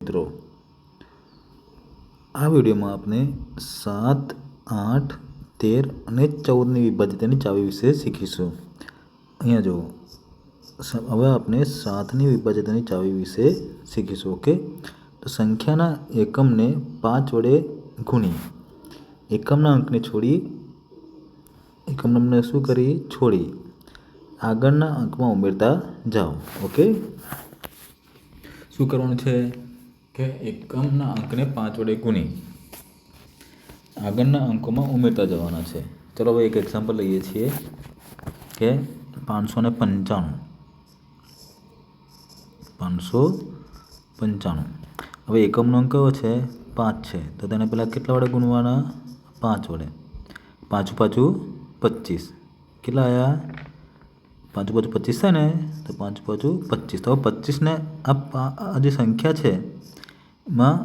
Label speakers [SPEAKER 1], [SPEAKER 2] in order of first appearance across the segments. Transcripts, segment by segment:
[SPEAKER 1] મિત્રો આ વિડીયોમાં આપણે 7, 8, 13 અને 14ની વિભાજ્યતાની ચાવી વિશે શીખીશું। અહીંયા જુઓ, હવે આપણે 7ની વિભાજ્યતાની ચાવી વિશે શીખીશું। ઓકે, તો સંખ્યાના એકમને 5 વડે ગુણી એકમના અંકને છોડી છોડી આગળના અંકમાં ઉમેરતા જાઓ। ઓકે, શું કરવાનું છે કે એકમના અંકને 5 વડે ગુણી આગળના અંકોમાં ઉમેરતા જવાના છે। ચલો હવે એક એક્ઝામ્પલ લઈએ છીએ કે 595। હવે એકમનો અંક કયો છે? 5 છે, તો તેને પહેલાં કેટલા વડે ગુણવાના? 5 વડે। 5 પાછું 25 કેટલા આવ્યા? 5 પાછું 25 છે ને, તો 5 પાછું 25। તો 25ને આ જે સંખ્યા છે એમાં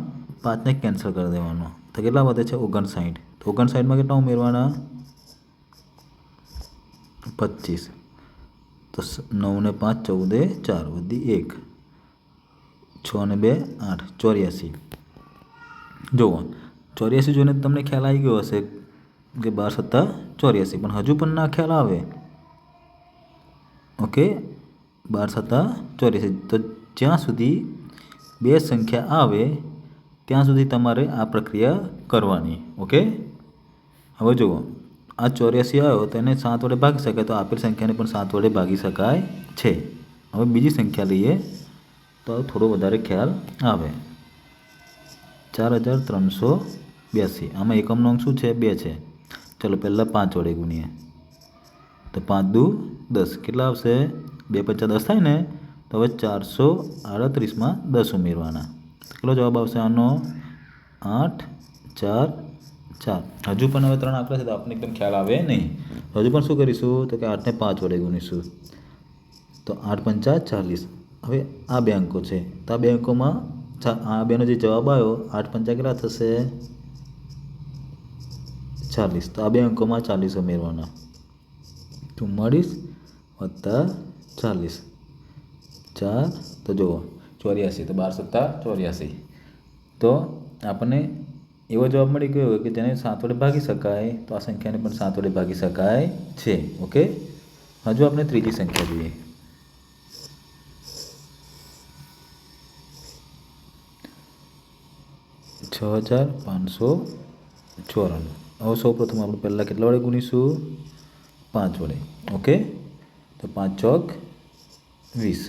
[SPEAKER 1] 5ને કેન્સલ કરી દેવાનો, તો કેટલા વધે છે? 59। તો 59માં કેટલા ઉમેરવાના? 25। તો 9 ને 5 14 4 વધી 1, 6 ને 2 8 84। જુઓ, 84 જોઈને તમને ખ્યાલ આવી ગયો હશે કે 12 સત્તા 84, પણ હજુ પણ ના ખ્યાલ આવે। ઓકે, 12 સત્તા 84। તો જ્યાં સુધી બે સંખ્યા આવે ત્યાં સુધી તમારે આ પ્રક્રિયા કરવાની। ઓકે, હવે જુઓ, આ 84 આવ્યો તો એને 7 વડે ભાગી શકાય, તો આપેલ સંખ્યાને પણ 7 વડે ભાગી શકાય છે। હવે બીજી સંખ્યા લઈએ તો થોડો વધારે ખ્યાલ આવે। 4382, આમાં એકમનો અંક શું છે? 2 છે। ચલો પહેલાં 5 વડે ગુણીએ, તો 5 દુ 10 કેટલા આવશે? 2 પંચા 10 થાય ને, તો હવે 438માં 10 ઉમેરવાના, તો કેટલો જવાબ આવશે આનો? 8 4 4। હજુ પણ હવે 3 આંકડા છે તો આપણને એકદમ ખ્યાલ આવે નહીં, હજુ પણ શું કરીશું તો કે 8ને 5 વડે ગુણીશું, તો 8 પંચા 40। હવે આ બે અંકો છે, તો આ બે અંકોમાં આ બેનો જે જવાબ આવ્યો 8 પંચા કેટલા થશે? 40। તો આ બે અંકોમાં 40 ઉમેરવાના, 44 વત્તા 40 4, તો જુઓ 84। તો 12 સત્તા 84। તો આપણને એવો જવાબ મળી ગયો કે જેને 7 વડે ભાગી શકાય, તો આ સંખ્યાને પણ 7 વડે ભાગી શકાય છે। ઓકે, હજુ આપણે ત્રીજી સંખ્યા જોઈએ। 6594। હવે સૌપ્રથમ આપણે પહેલાં કેટલા વડે ગુણીશું? 5 વડે। ઓકે, તો 5 ચોક 20।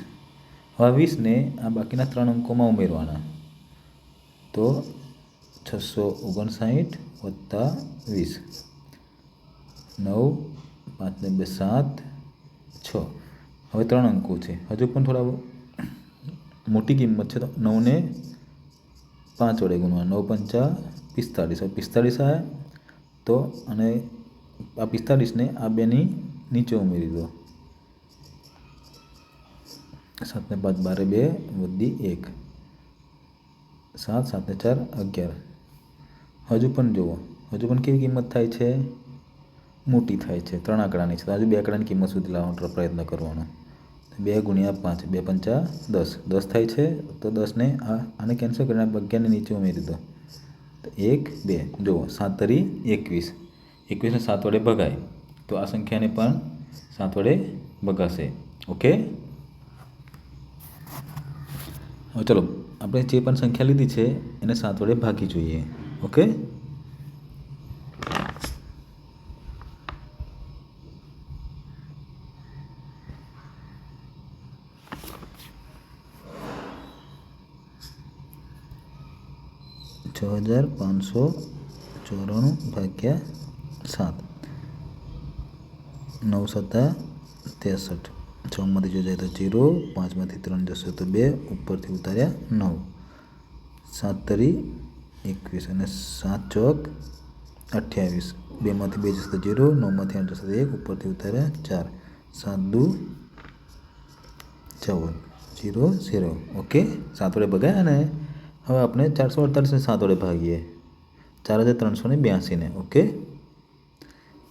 [SPEAKER 1] હવે 20ને આ બાકીના 3 અંકોમાં ઉમેરવાના, તો 659 વત્તા 20, 9 5 ને 2 7 6। હવે 3 અંકો છે, હજુ પણ થોડા મોટી કિંમત છે, તો 9ને 5 વડે ગુણવા, 9 પંચા 45। હવે 45 આવે તો અને આ 45ને આ બેની નીચે ઉમેરી દો, 7 ને 5 12 2 વધી 1, 7 7 ને 4 11। હજુ પણ જુઓ, હજુ પણ કેવી કિંમત થાય છે? મોટી થાય છે, 3 આંકડાની છે, તો હજુ 2 આંકડાની કિંમત સુધી લાવવાનો પ્રયત્ન કરવાનો। 2 ગુણ્યા 5 2 પંચા 10 10 થાય છે, તો 10ને આને કેન્સલ કરીને 11ને નીચે ઉમેરી દો, તો 1 2। જુઓ 7 તરી 21, 21ને 7 વડે ભગાય, તો આ સંખ્યાને પણ 7 વડે ભગાશે। ઓકે, હવે ચલો આપણે જે પણ સંખ્યા લીધી છે એને 7 વડે ભાગી જોઈએ। ઓકે, (6594 ભાગ્યા 7) 9 સત્તા 63, 6માંથી જો જાય તો 0, 5માંથી 3 જશે તો 2, ઉપરથી ઉતાર્યા 9, 7 તરી 21 અને 7 ચોક 28, 2માંથી 2 જશે તો 0, 9માંથી 8 જશે તો 1, ઉપરથી ઉતાર્યા 4, 7 દુ 14, 0 0। ઓકે, 7 વડે ભગાયા ને। હવે આપણે 448ને 7 વડે ભાગીએ, 4382ને। ઓકે,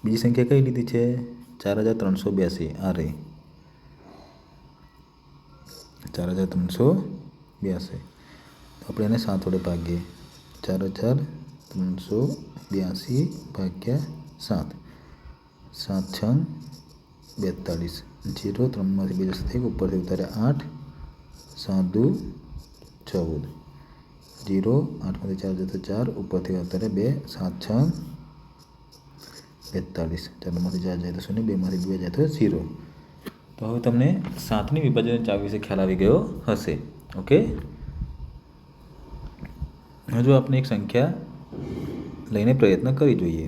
[SPEAKER 1] બીજી સંખ્યા કઈ લીધી છે? 4382, આ રહી 4382। તો આપણે એને 7 વડે ભાગીએ. 4,382 ભાગ્યા 7. 7 6 42. 0 3માંથી 2 જશે ઉપરથી ઉતારે 8. 7 2 14. 0 8માંથી 4 જતો 4 ઉપરથી ઉતારે 2. 7 6 42. ચારમાંથી 4 જાય તો 0, 2માંથી 2 જાય તો 0. તો હવે તમને 7ની વિભાજન ચાવી વિશે ખ્યાલ આવી ગયો હશે. ઓકે, હજુ આપણે એક સંખ્યા લઈને પ્રયત્ન કરી જોઈએ.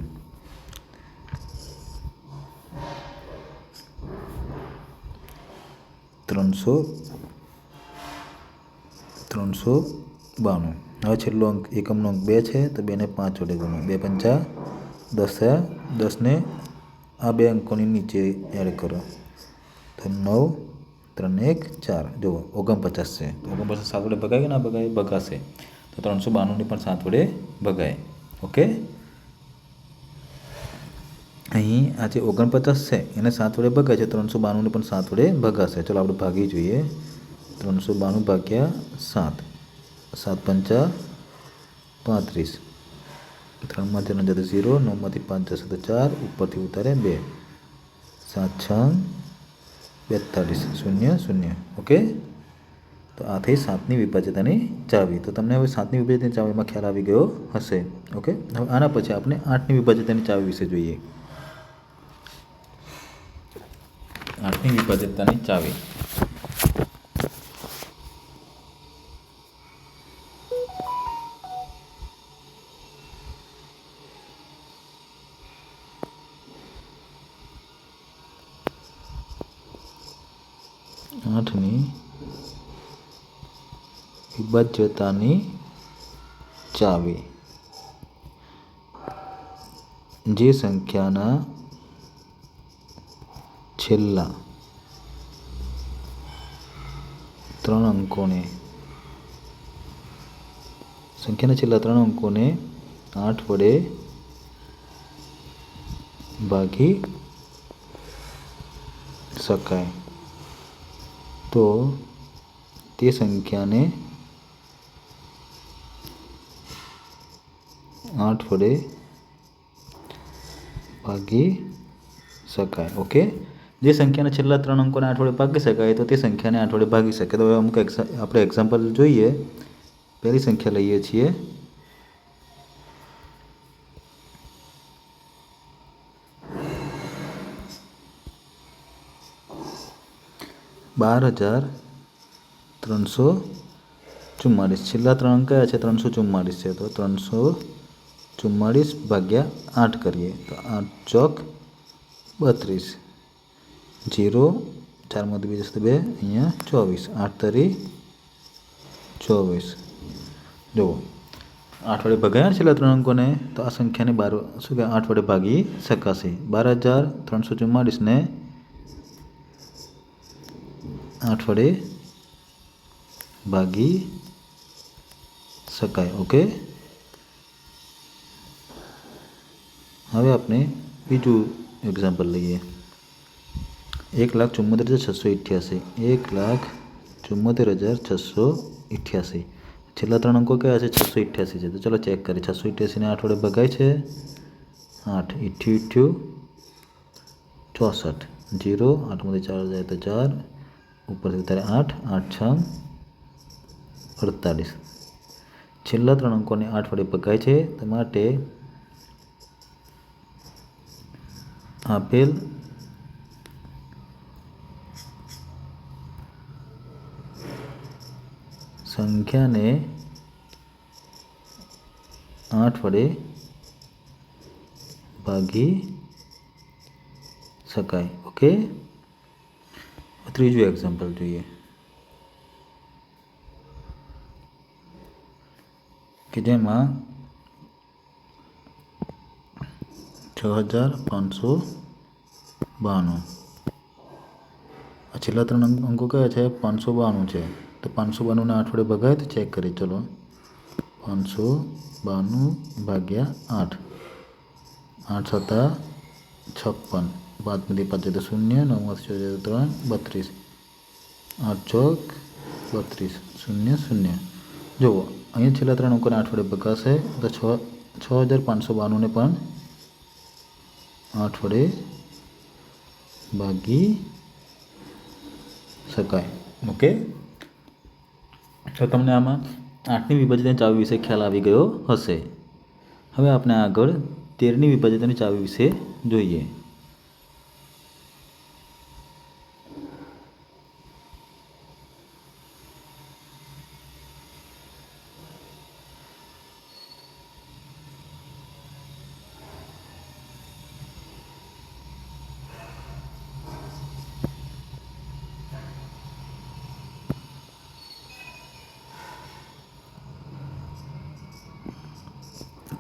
[SPEAKER 1] 392. હવે છેલ્લો અંક એકમનો અંક 2 છે તો 2ને 5 વડે ગુણો. 2 પંચા 10 થયા. 10ને આ બે અંકોની નીચે એડ કરો તો 9 3 1 4. જુઓ 49 છે. 49 7 વડે ભગાય કે ના ભગાય? ભગાશે. તો 392ને પણ 7 વડે ભગાય. ઓકે, અહીં આ જે 49 છે એને 7 વડે ભગાય છે. 392ને પણ 7 વડે ભગાશે. ચલો આપણે ભાગી જોઈએ. 392 ભાગ્યા 7. 7 પંચા 35. 3માંથી 9 જતો 0, 9માંથી 5 જશે તો 4, ઉપરથી ઉતારે 2. 7 6 42 0 0. ઓકે, તો આ થઈ 7ની વિભાજ્યતાની ચાવી. તો તમને હવે 7ની વિભાજ્યતાની ચાવીમાં ખ્યાલ આવી ગયો હશે. ઓકે, હવે આના પછી આપણે 8ની વિભાજ્યતાની ચાવી વિશે જોઈએ. 8ની વિભાજ્યતાની ચાવી. આઠની વિભાજ્યતાની ચાવી. જે સંખ્યાના છેલ્લા 3 અંકોને 8 વડે ભાગી શકાય તો તે સંખ્યાને 8 વડે ભાગી શકાય. ઓકે, જે સંખ્યાના છેલ્લા 3 અંકોને 8 વડે ભાગી શકાય તો તે સંખ્યાને 8 વડે ભાગી શકાય. તો હવે અમુક આપણે એક્ઝામ્પલ જોઈએ. પહેલી સંખ્યા લઈએ છીએ. 12,344. છેલ્લા 3 અંક કયા છે? 344 છે. તો 344 ભાગ્યા 8 કરીએ તો 8 ચોક 32. 0 4માંથી 2 જશે 2, અહીંયા 24. 8 તરી 24. જુઓ 8 વડે ભગાયા છેલ્લા 3 અંકોને તો આ સંખ્યાને 8 વડે ભાગી શકાશે. 12,344ને 8 વડે ભાગી શકાય. ઓકે, હવે આપણે બીજું એક્ઝામ્પલ લઈએ. 1,74,688. 1,74,688. છેલ્લા 3 અંકો કયા છે? 688 છે. તો ચલો ચેક કરીએ. 688ને 8 વડે ભગાય છે. 8 88 64. 0 8માંથી 4 જાય તો 4, ઉપરથી ઉતારે 8. 8 6 48. છેલ્લા 3 અંકોને 8 વડે ભગાય છે. તો માટે આપેલ સંખ્યાને 8 વડે ભાગી શકાય. ઓકે, ત્રીજું એક્ઝામ્પલ જોઈએ કે જેમાં 6,592. આ છેલ્લા 3 અંકો કયા છે? 592 છે. તો 592ને 8 વડે ભગાય તો ચેક કરીએ. ચલો 592 ભાગ્યા 8. 8 7 56. 5માંથી 5 તો 0, 9માંથી 6 તો 3 32. 8 ચોક 32 0 0. જુઓ અહીંયા છેલ્લા 3 અંકોને 8 વડે ભગાશે તો 6592 ને પણ 8 વડે ભાગી શકાય. ઓકે, તો તમને આમાં 8ની વિભાજિતની ચાવી વિશે ખ્યાલ આવી ગયો હશે. હવે આપણે આગળ 13ની વિભાજિતની ચાવી વિશે જોઈએ.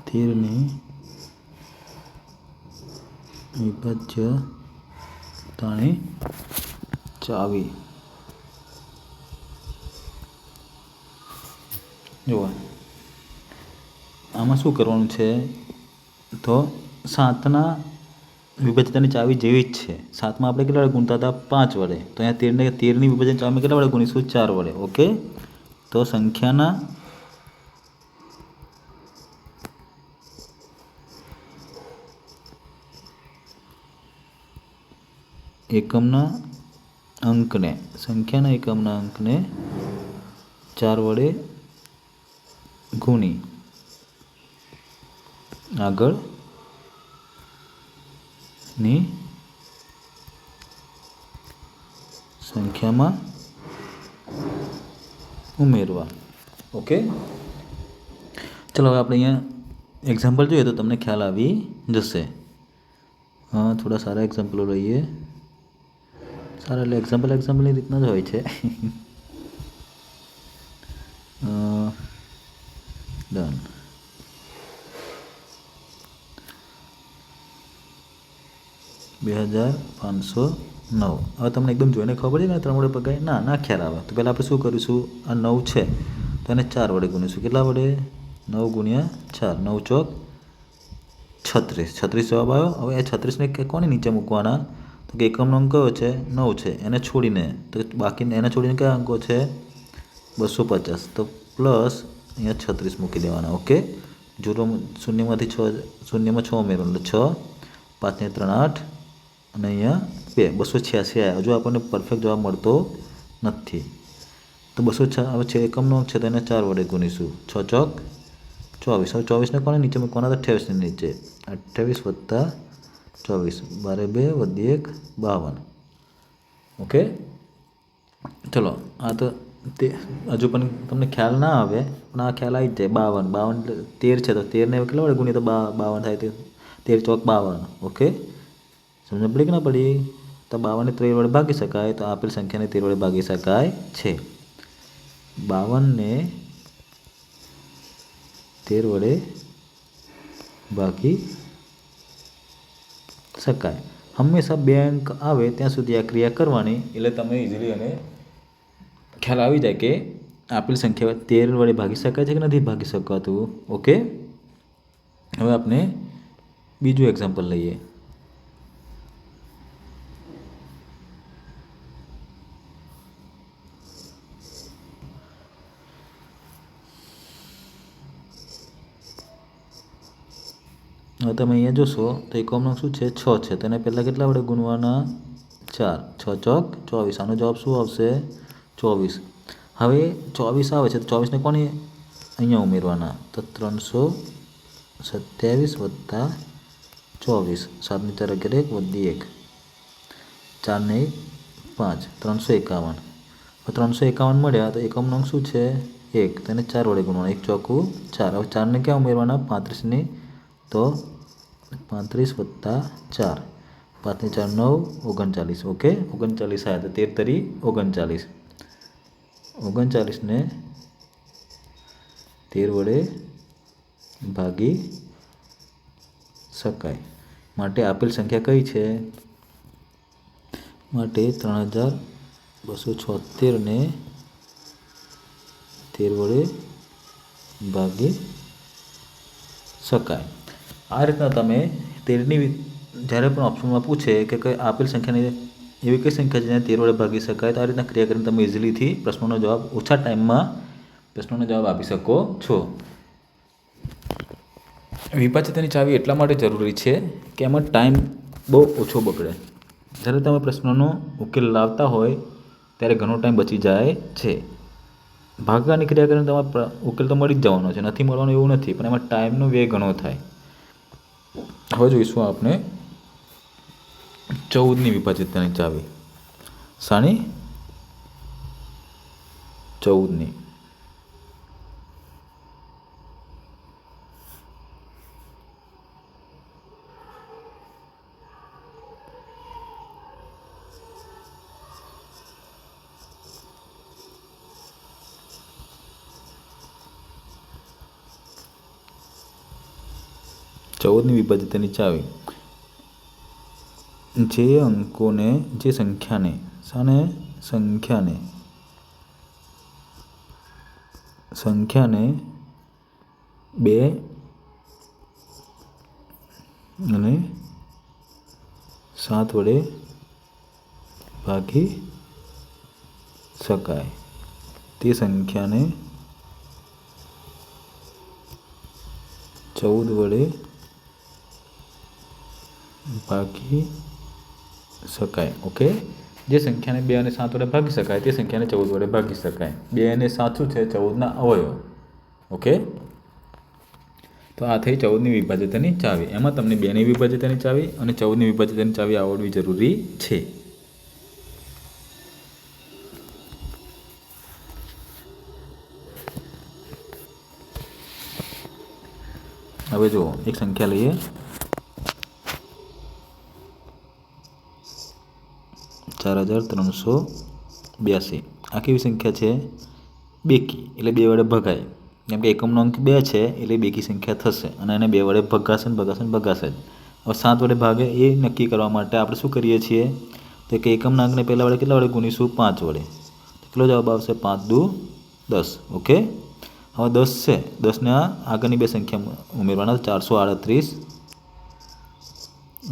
[SPEAKER 1] તેરની વિભાજ્યતાની ચાવી જુઓ, આમાં શું કરવાનું છે તો 7ના વિભાજ્યતાની ચાવી જેવી જ છે. 7માં આપણે કેટલા વડે ગુણતા હતા? 5 વડે. તો અહીંયા 13ની વિભાજન ચાવીમાં કેટલા વડે ગુણીશું? 4 વડે. ઓકે, તો સંખ્યાના એકમના અંકને 4 વડે ગુણી આગળની સંખ્યામાં ઉમેરવા. ઓકે, ચલો હવે આપણે અહીંયા એક્ઝામ્પલ જોઈએ તો તમને ખ્યાલ આવી જશે. હા, થોડા સારા એક્ઝામ્પલો લઈએ. સારા એટલે એક્ઝામ્પલની રીતના જ હોય છે. ડન. $2509. હવે તમને એકદમ જોઈને ખબર છે ને 3 વડે ભગાય? ના ખ્યાલ આવે. તો પહેલાં આપણે શું કરીશું? આ 9 છે તો એને 4 વડે ગુણીશું. કેટલા વડે? 9 ગુણ્યા 4. 9 ચોક 36. 36 જવાબ આવ્યો. હવે એ 36ને કોની નીચે મૂકવાના? તો કે એકમનો અંક કયો છે? 9 છે. એને છોડીને, તો બાકી એને છોડીને કયા અંકો છે? 250. તો પ્લસ અહીંયા 36 મૂકી દેવાના. ઓકે, શૂન્યમાંથી 6 ઉમેરવાનું એટલે 6, 5 ને 3 8 અને અહીંયા 2, 286 આવ્યા. હજુ આપણને પરફેક્ટ જવાબ મળતો નથી. તો 206 હવે છે એકમનો અંક છે તો એને 4 વડે ગુણીશું. 6 ચોક 24. હવે 24ને કોને નીચે મૂકવાના? તો 28ની નીચે. 28 વત્તા 24, 12 2 1 52. ઓકે, ચલો આ તો તે હજુ પણ તમને ખ્યાલ ના આવે પણ આ ખ્યાલ આવી જ જાય. 52 13 છે તો 13ને કેટલા વડે ગુણીએ તો 52 થાય? તે 13 ચોક 52. ઓકે, સમજ પડી કે ના પડી? તો 52ને 13 વડે ભાગી શકાય તો આપેલ સંખ્યાને 13 વડે ભાગી શકાય છે. 52ને 13 વડે ભાગી શકાય. હંમેશા 2 અંક આવે ત્યાં સુધી આ ક્રિયા કરવાની એટલે તમે ઇઝીલી અને ખ્યાલ આવી જાય કે આપેલ સંખ્યા 13 વડે ભાગી શકાય છે કે નથી ભાગી શકાતું. ઓકે, હવે આપણે બીજું એક્ઝામ્પલ લઈએ. હવે તમે અહીંયા જોશો તો એકમનો શું છે? 6 છે. તો એને પહેલાં કેટલા વડે ગુણવાના? 4. 6 ચોક 24. આનો જવાબ શું આવશે? 24. હવે 24 આવે છે તો 24ને કોને અહીંયા ઉમેરવાના? તો 327 વત્તા 24. 7 ને 4 11 વધી 1, 4 ને 5 351. હવે 351 મળ્યા તો એકમનો અંક શું છે? 1. તેને 4 વડે ગુણવાના. 1 ચોકું 4. હવે 4ને ક્યાં ઉમેરવાના? 35ની. તો 35 વત્તા 4, 5 ને 4 9 39. ઓકે, 39 આવ્યા તો 13 તરી 39. 39ને 13 વડે ભાગી શકાય. માટે આપેલ સંખ્યા કઈ છે? માટે 3276 ને 13 વડે ભાગી શકાય. આ રીતના તમે 13ની જ્યારે પણ ઓપ્શનમાં પૂછે કે કઈ આપેલ સંખ્યાને એવી કઈ સંખ્યા જેને 13 વડે ભાગી શકાય તો આ રીતના ક્રિયા કરીને તમે ઇઝીલીથી પ્રશ્નોનો જવાબ ઓછા ટાઈમમાં પ્રશ્નોનો જવાબ આપી શકો છો. વિભાજ્યતાની ચાવી એટલા માટે જરૂરી છે કે એમાં ટાઈમ બહુ ઓછો બગડે. જ્યારે તમે પ્રશ્નોનો ઉકેલ લાવતા હોય ત્યારે ઘણો ટાઈમ બચી જાય છે. ભાગાકારની ક્રિયા કરીને તમારે ઉકેલ તો મળી જ જવાનો છે, નથી મળવાનો એવું નથી, પણ એમાં ટાઈમનો વ્યય ઘણો થાય. હવે જોઈશું આપણે 14ની વિભાજ્યતાની ચાવી. શાની? 14ની. વિભાજ્યતાની ચાવી. જે અંકોને, જે સંખ્યાને, સંખ્યાને 2 અને 7 વડે ભાગી શકાય તે સંખ્યાને 14 વડે ભાગી શકાય. ઓકે, જે સંખ્યાને 2 અને 7 વડે ભાગી શકાય તે સંખ્યાને 14 વડે ભાગી શકાય. 2 અને 7 શું છે? 14ના અવયવ. ઓકે, તો આ થઈ 14ની વિભાજ્યતાની ચાવી. એમાં તમને 2ની વિભાજ્યતાની ચાવી અને 14ની વિભાજ્યતાની ચાવી આવડવી જરૂરી છે. હવે જુઓ, એક સંખ્યા લઈએ. 4382. આ કેવી સંખ્યા છે? બેકી, એટલે 2 વડે ભગાય. કેમ કે એકમનો અંક 2 છે એટલે બેકી સંખ્યા થશે અને એને 2 વડે ભગાશે જ. હવે 7 વડે ભાગે એ નક્કી કરવા માટે આપણે શું કરીએ છીએ તો કે એકમના અંકને પહેલા વડે કેટલા વડે ગુણીશું? 5 વડે. કેટલો જવાબ આવશે? 5 દુ 10. ઓકે, હવે 10 છે, 10ને આગળની બે સંખ્યા ઉમેરવાના. 438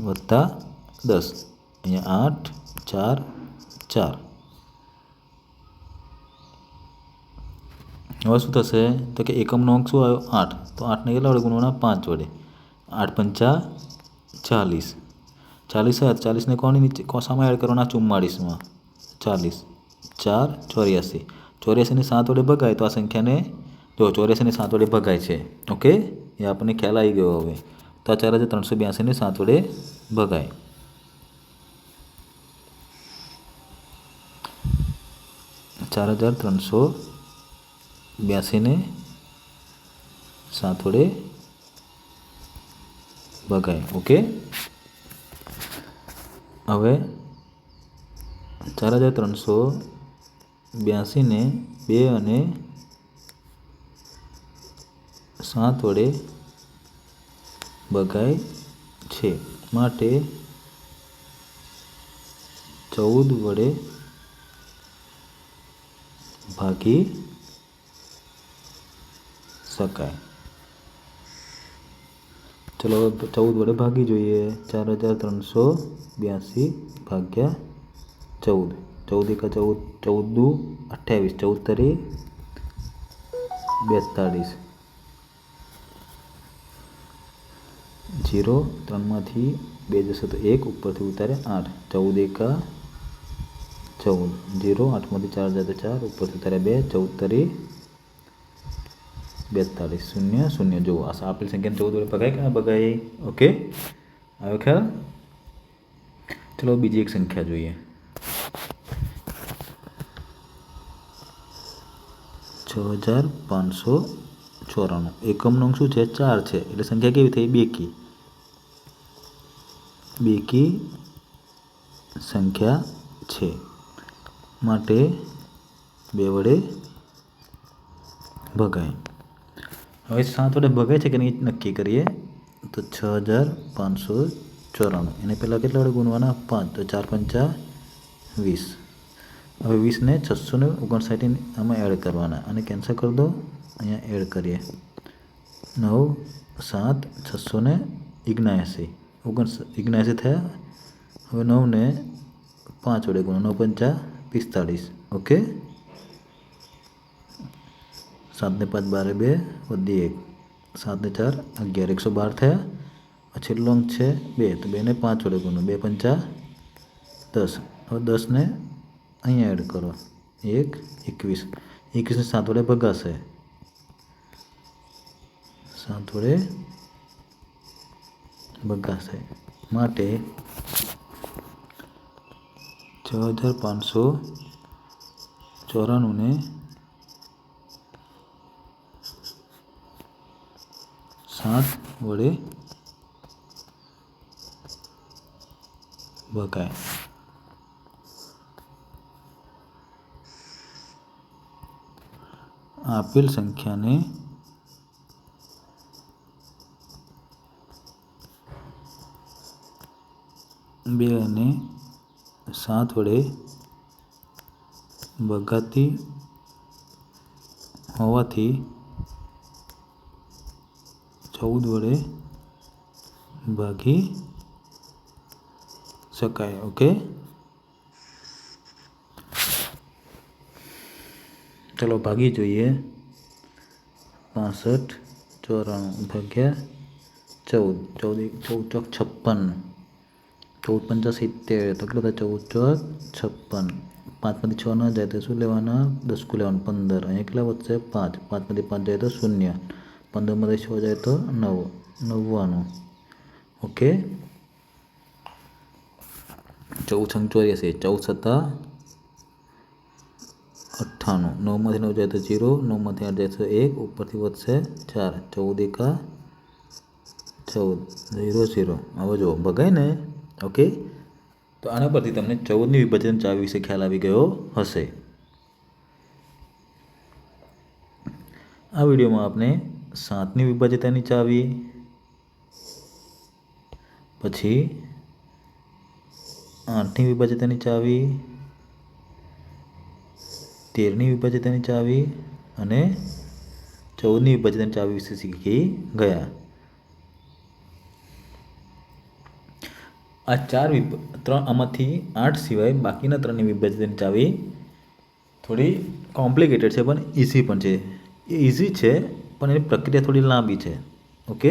[SPEAKER 1] વત્તા 10, અહીંયા 8 4 4. હવે શું થશે તો કે એકમનો અંક શું આવ્યો? 8. તો 8ને કેટલા વડે ગુણવાના? 5 વડે. 8 પંચા 40. 40 40ને કોની નીચે સામાં એડ કરવાના? 44માં. 40 4 84. 84ને 7 વડે ભગાય તો આ સંખ્યાને જો 84ને 7 વડે ભગાય છે. ઓકે, એ આપણને ખ્યાલ આવી ગયો. હવે તો આ 4382ને 7 વડે ભગાય. 4382ને 7 વડે ભગાય. ઓકે, હવે 4382ને 2 અને 7 વડે ભગાય છે, માટે 14 વડે ભાગી શકાય. ચલો 14 વડે ભાગી જોઈએ. 4382 ભાગ્યા 14. 14 એકા 14, 14 દુ 28, 14 તરી 42. 0 3માંથી 2 જશે તો 1, ઉપરથી ઉતારે 8. 14 એકા 14, 0 8માંથી 4 જાય તો 4, ઉપરથી ઉતારે 2, 14 તરી 42, 0 0. જુઓ, આ આપેલ સંખ્યાને 14 વડે ભગાય કે ના ભગાય? ઓકે, આવ્યો ખ્યાલ? ચલો બીજી એક સંખ્યા જોઈએ. 6594. એકમનો અંક શું છે? 4 છે, એટલે સંખ્યા કેવી થઈ? બેકી. બેકી સંખ્યા છે, માટે 2 વડે ભગાય. હવે 7 વડે ભગાય છે કે નહીં નક્કી કરીએ. તો 6594 એને પહેલાં કેટલા વડે ગુણવાના? 5. તો 4 પંચા 20. હવે 20ને 659 આમાં એડ કરવાના અને કેન્સલ કરી દો. અહીંયા એડ કરીએ. 9 7 679 79 થયા. હવે 9ને 5 વડે ગુણો. 9 પંચા 45. ઓકે, 7 ને 5 12 2 વધી 1 7 ને 4 11 112 થયા। છેલ્લો અંક છે 2 તો 2 ને 5 વડે ગુણો 2 પંચા 10। હવે 10 ને અહીંયા એડ કરો 1 21 21 ને 7 વડે ભગાશે 7 વડે ભગાશે માટે 6594 ને 7 વડે ભગાય। આપેલ સંખ્યાને બે અને 7 વડે ભગાતી હોવાથી 14 વડે ભાગી શકાય। ઓકે, ચલો ભાગી જોઈએ। 65 94 ભાગ્યા 14 14 ચોક 56 14 પંચા 70 તો કેટલું થાય 14 ચોક 56 5માંથી 6 ના જાય તો શું લેવાના 10 કુ લેવાનું 15 અહીંયા કેટલા વધશે 5 5માંથી 5 જાય તો 0 15માંથી 6 જાય તો 9 99। ઓકે, 14 84 14 સત્તા 98 9માંથી 9 જાય તો 0 9માંથી 8 જાય તો 1 ઉપરથી વધશે 4 14 એકા 14 0 0। હવે જો ભગાય ને। ઓકે, તો આના પરથી તમને 14ની વિભાજન ચાવી વિશે ખ્યાલ આવી ગયો હશે। આ વિડીયોમાં આપણે 7ની વિભાજ્યતાની ચાવી, પછી 8ની વિભાજ્યતાની ચાવી, 13ની વિભાજ્યતાની ચાવી અને 14ની વિભાજ્યતાની ચાવી વિશે શીખી ગયા। આ આમાંથી 8 સિવાય બાકીના 3ની વિભાજ્યતાની ચાવી થોડી કોમ્પ્લિકેટેડ છે પણ ઇઝી પણ છે। એ ઇઝી છે પણ એની પ્રક્રિયા થોડી લાંબી છે। ઓકે,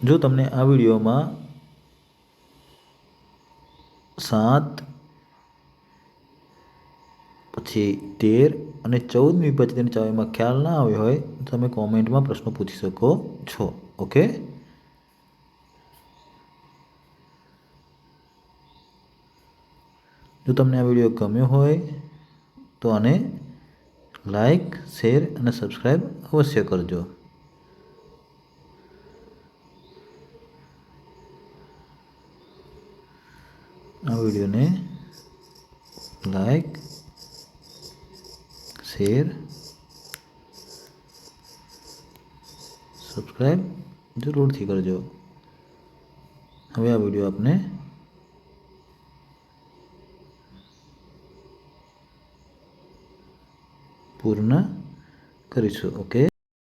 [SPEAKER 1] જો તમને આ વિડીયોમાં 7 પછી 13 અને 14ની વિભાજ્યતાની ચાવીમાં ખ્યાલ ના આવ્યો હોય તો તમે કોમેન્ટમાં પ્રશ્નો પૂછી શકો છો। ઓકે, જો તમને આ વિડીયો ગમ્યો હોય તો આને લાઈક, શેર અને સબસ્ક્રાઈબ અવશ્ય કરજો। આ વિડીયોને લાઈક, શેર, સબસ્ક્રાઈબ જરૂરથી કરજો। હવે આ વિડીયો આપણે પૂર્ણ કરીશું। ઓકે।